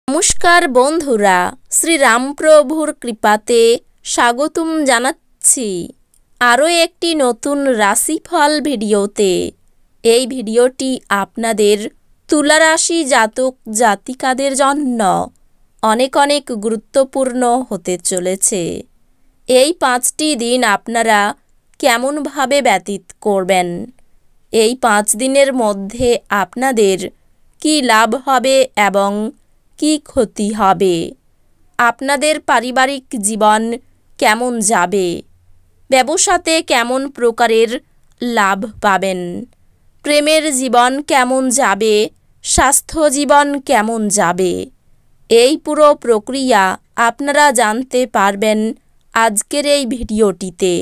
নমস্কার বন্ধুরা, শ্রীরামপ্রভুর কৃপাতে স্বাগতম জানাচ্ছি আরও একটি নতুন রাশিফল ভিডিওতে। এই ভিডিওটি আপনাদের তুলা রাশি জাতক জাতিকাদের জন্য অনেক অনেক গুরুত্বপূর্ণ হতে চলেছে। এই 5টি দিন আপনারা কেমনভাবে ব্যতীত করবেন, এই 5 দিনের মধ্যে আপনাদের কি লাভ হবে এবং কি ক্ষতি হবে, আপনাদের পারিবারিক জীবন কেমন যাবে, ব্যবসাতে কেমন প্রকারের লাভ পাবেন, প্রেমের জীবন কেমন যাবে, স্বাস্থ্য জীবন কেমন যাবে, এই পুরো প্রক্রিয়া আপনারা জানতে পারবেন আজকের এই ভিডিওটিতে।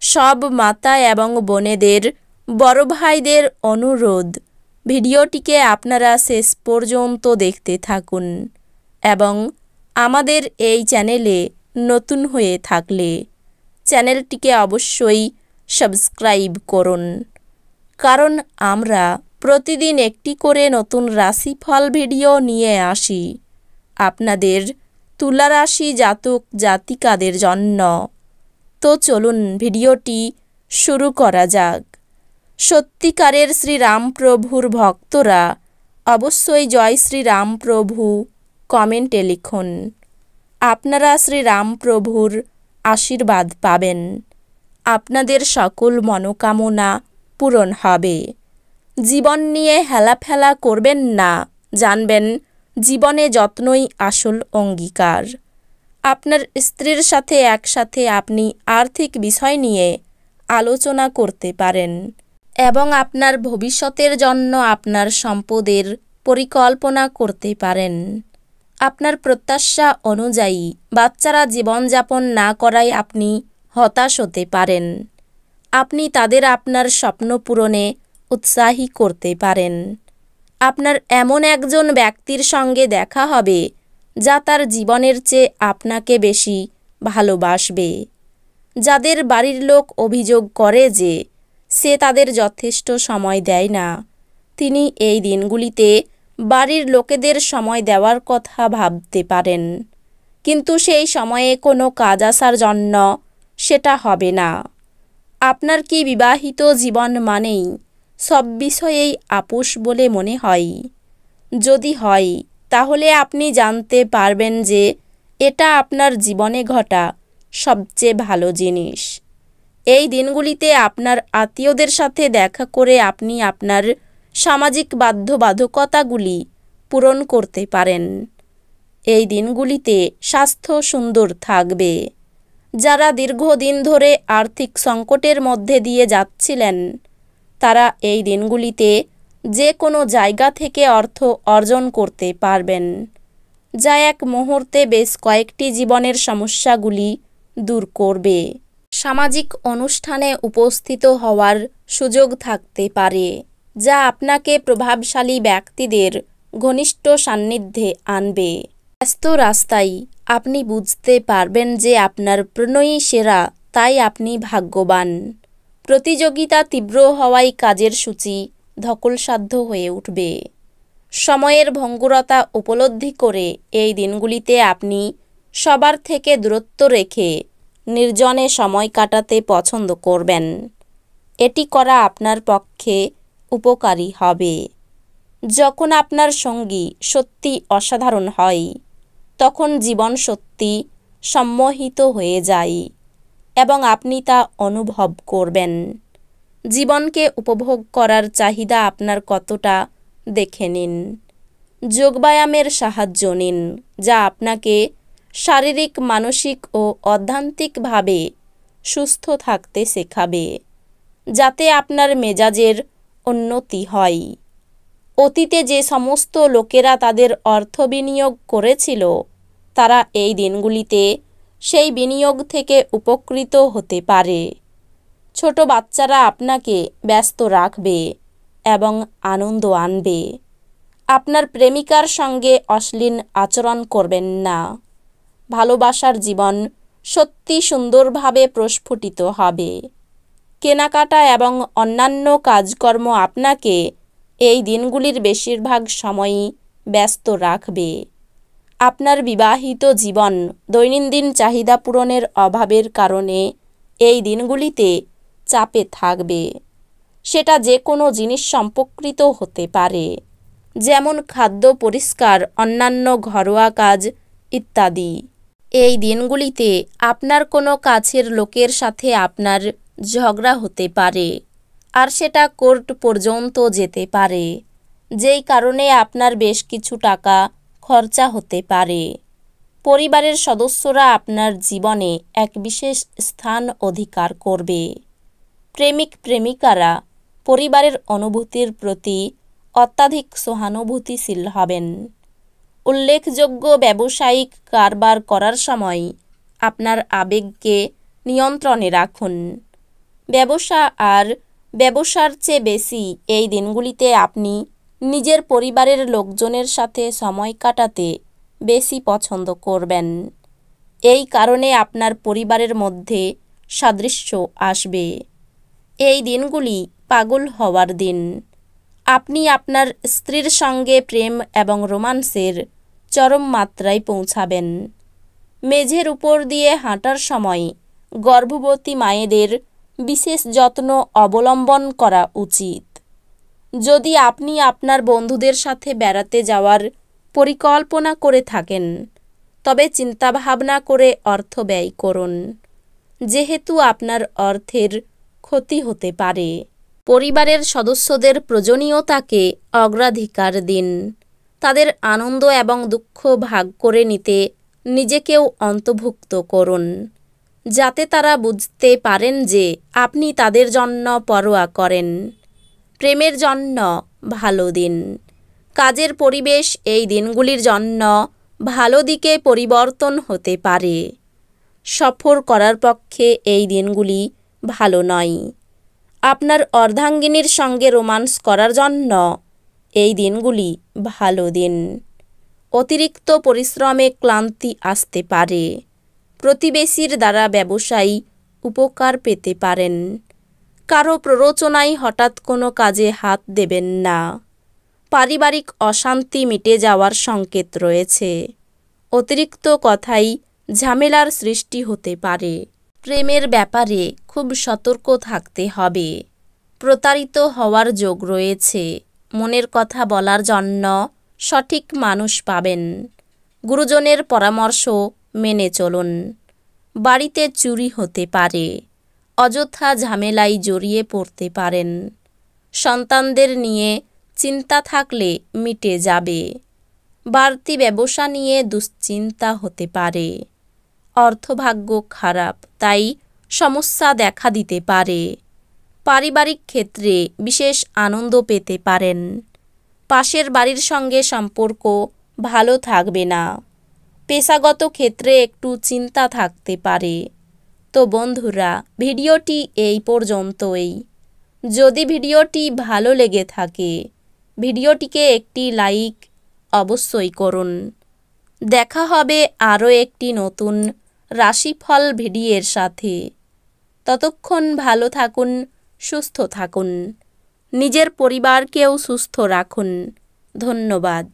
সব মাতা এবং বোনেদের, বড় ভাইদের অনুরোধ, ভিডিওটিকে আপনারা শেষ পর্যন্ত দেখতে থাকুন এবং আমাদের এই চ্যানেলে নতুন হয়ে থাকলে চ্যানেলটিকে অবশ্যই সাবস্ক্রাইব করুন, কারণ আমরা প্রতিদিন একটি করে নতুন রাশিফল ভিডিও নিয়ে আসি আপনাদের তুলা রাশি জাতক জাতিকাদের জন্য। তো চলুন ভিডিওটি শুরু করা যাক। সত্যিকারের শ্রীরামপ্রভুর ভক্তরা অবশ্যই জয় শ্রীরামপ্রভু কমেন্টে লিখুন। আপনারা শ্রীরামপ্রভুর আশীর্বাদ পাবেন, আপনাদের সকল মনোকামনা পূরণ হবে। জীবন নিয়ে হেলাফেলা করবেন না, জানবেন জীবনে যত্নই আসল অঙ্গীকার। আপনার স্ত্রীর সাথে একসাথে আপনি আর্থিক বিষয় নিয়ে আলোচনা করতে পারেন এবং আপনার ভবিষ্যতের জন্য আপনার সম্পদের পরিকল্পনা করতে পারেন। আপনার প্রত্যাশা অনুযায়ী বাচ্চারা জীবনযাপন না করায় আপনি হতাশ হতে পারেন। আপনি তাদের আপনার স্বপ্ন পূরণে উৎসাহী করতে পারেন। আপনার এমন একজন ব্যক্তির সঙ্গে দেখা হবে যা তার জীবনের চেয়ে আপনাকে বেশি ভালোবাসবে। যাদের বাড়ির লোক অভিযোগ করে যে সে তাদের যথেষ্ট সময় দেয় না, তিনি এই দিনগুলিতে বাড়ির লোকেদের সময় দেওয়ার কথা ভাবতে পারেন, কিন্তু সেই সময়ে কোনো কাজ আসার জন্য সেটা হবে না। আপনার কি বিবাহিত জীবন মানেই সব বিষয়েই আপোষ বলে মনে হয়? যদি হয়, তাহলে আপনি জানতে পারবেন যে এটা আপনার জীবনে ঘটা সবচেয়ে ভালো জিনিস। এই দিনগুলিতে আপনার আত্মীয়দের সাথে দেখা করে আপনি আপনার সামাজিক বাধ্যবাধকতাগুলি পূরণ করতে পারেন। এই দিনগুলিতে স্বাস্থ্য সুন্দর থাকবে। যারা দীর্ঘদিন ধরে আর্থিক সংকটের মধ্যে দিয়ে যাচ্ছিলেন, তারা এই দিনগুলিতে যে কোনো জায়গা থেকে অর্থ অর্জন করতে পারবেন, যা এক মুহূর্তে বেশ কয়েকটি জীবনের সমস্যাগুলি দূর করবে। সামাজিক অনুষ্ঠানে উপস্থিত হওয়ার সুযোগ থাকতে পারে, যা আপনাকে প্রভাবশালী ব্যক্তিদের ঘনিষ্ঠ সান্নিধ্যে আনবে। ব্যস্ত রাস্তায় আপনি বুঝতে পারবেন যে আপনার প্রণয়ী সেরা, তাই আপনি ভাগ্যবান। প্রতিযোগিতা তীব্র হওয়ায় কাজের সূচি ধকলসাধ্য হয়ে উঠবে। সময়ের ভঙ্গুরতা উপলব্ধি করে এই দিনগুলিতে আপনি সবার থেকে দূরত্ব রেখে নির্জনে সময় কাটাতে পছন্দ করবেন। এটি করা আপনার পক্ষে উপকারী হবে। যখন আপনার সঙ্গী সত্যি অসাধারণ হয়, তখন জীবন সত্যি সম্মোহিত হয়ে যায় এবং আপনি তা অনুভব করবেন। জীবনকে উপভোগ করার চাহিদা আপনার কতটা দেখে নিন। যোগব্যায়ামের সাহায্য নিন, যা আপনাকে শারীরিক, মানসিক ও অধ্যাত্মিকভাবে সুস্থ থাকতে শেখাবে, যাতে আপনার মেজাজের উন্নতি হয়। অতীতে যে সমস্ত লোকেরা তাদের অর্থ বিনিয়োগ করেছিল, তারা এই দিনগুলিতে সেই বিনিয়োগ থেকে উপকৃত হতে পারে। ছোট বাচ্চারা আপনাকে ব্যস্ত রাখবে এবং আনন্দ আনবে। আপনার প্রেমিকার সঙ্গে অশ্লীল আচরণ করবেন না। ভালোবাসার জীবন সত্যি সুন্দরভাবে প্রস্ফুটিত হবে। কেনাকাটা এবং অন্যান্য কাজকর্ম আপনাকে এই দিনগুলির বেশিরভাগ সময়ই ব্যস্ত রাখবে। আপনার বিবাহিত জীবন দৈনন্দিন চাহিদা পূরণের অভাবের কারণে এই দিনগুলিতে চাপে থাকবে। সেটা যে কোনো জিনিস সম্পর্কিত হতে পারে, যেমন খাদ্য পরিষ্কার, অন্যান্য ঘরোয়া কাজ ইত্যাদি। এই দিনগুলিতে আপনার কোনো কাছের লোকের সাথে আপনার ঝগড়া হতে পারে, আর সেটা কোর্ট পর্যন্ত যেতে পারে, যেই কারণে আপনার বেশ কিছু টাকা খরচা হতে পারে। পরিবারের সদস্যরা আপনার জীবনে এক বিশেষ স্থান অধিকার করবে। প্রেমিক প্রেমিকারা পরিবারের অনুভূতির প্রতি অত্যাধিক সহানুভূতিশীল হবেন। উল্লেখযোগ্য ব্যবসায়িক কারবার করার সময় আপনার আবেগকে নিয়ন্ত্রণে রাখুন। ব্যবসা আর ব্যবসার চেয়ে বেশি এই দিনগুলিতে আপনি নিজের পরিবারের লোকজনের সাথে সময় কাটাতে বেশি পছন্দ করবেন। এই কারণে আপনার পরিবারের মধ্যে সাদৃশ্য আসবে। এই দিনগুলি পাগল হওয়ার দিন। আপনি আপনার স্ত্রীর সঙ্গে প্রেম এবং রোমান্সের চরম মাত্রায় পৌঁছাবেন। মেঝের উপর দিয়ে হাঁটার সময় গর্ভবতী মায়েদের বিশেষ যত্ন অবলম্বন করা উচিত। যদি আপনি আপনার বন্ধুদের সাথে বেড়াতে যাওয়ার পরিকল্পনা করে থাকেন, তবে চিন্তাভাবনা করে অর্থ ব্যয় করুন, যেহেতু আপনার অর্থের ক্ষতি হতে পারে। পরিবারের সদস্যদের প্রয়োজনীয়তাকে অগ্রাধিকার দিন। তাদের আনন্দ এবং দুঃখ ভাগ করে নিতে নিজেকেও অন্তর্ভুক্ত করুন, যাতে তারা বুঝতে পারেন যে আপনি তাদের জন্য পরোয়া করেন। প্রেমের জন্য ভালো দিন। কাজের পরিবেশ এই দিনগুলির জন্য ভালো দিকে পরিবর্তন হতে পারে। সফর করার পক্ষে এই দিনগুলি ভালো নয়। আপনার অর্ধাঙ্গিনীর সঙ্গে রোমান্স করার জন্য এই দিনগুলি ভালো দিন। অতিরিক্ত পরিশ্রমে ক্লান্তি আসতে পারে। প্রতিবেশীর দ্বারা ব্যবসায়ী উপকার পেতে পারেন। কারো প্ররোচনায় হঠাৎ কোনো কাজে হাত দেবেন না। পারিবারিক অশান্তি মিটে যাওয়ার সংকেত রয়েছে। অতিরিক্ত কথাই ঝামেলার সৃষ্টি হতে পারে। প্রেমের ব্যাপারে খুব সতর্ক থাকতে হবে। প্রতারিত হওয়ার যোগ রয়েছে। মনের কথা বলার জন্য সঠিক মানুষ পাবেন। গুরুজনের পরামর্শ মেনে চলুন। বাড়িতে চুরি হতে পারে। অযথা ঝামেলায় জড়িয়ে পড়তে পারেন। সন্তানদের নিয়ে চিন্তা থাকলে মিটে যাবে। বাড়তি ব্যবসা নিয়ে দুশ্চিন্তা হতে পারে। অর্থভাগ্য খারাপ, তাই সমস্যা দেখা দিতে পারে। পারিবারিক ক্ষেত্রে বিশেষ আনন্দ পেতে পারেন। পাশের বাড়ির সঙ্গে সম্পর্ক ভালো থাকবে না। পেশাগত ক্ষেত্রে একটু চিন্তা থাকতে পারে। তো বন্ধুরা, ভিডিওটি এই পর্যন্তই। যদি ভিডিওটি ভালো লেগে থাকে, ভিডিওটিকে একটি লাইক অবশ্যই করুন। দেখা হবে আরও একটি নতুন রাশিফল ভিডিওর সাথে। ততক্ষণ ভালো থাকুন, সুস্থ থাকুন। নিজের পরিবারকেও সুস্থ রাখুন। ধন্যবাদ।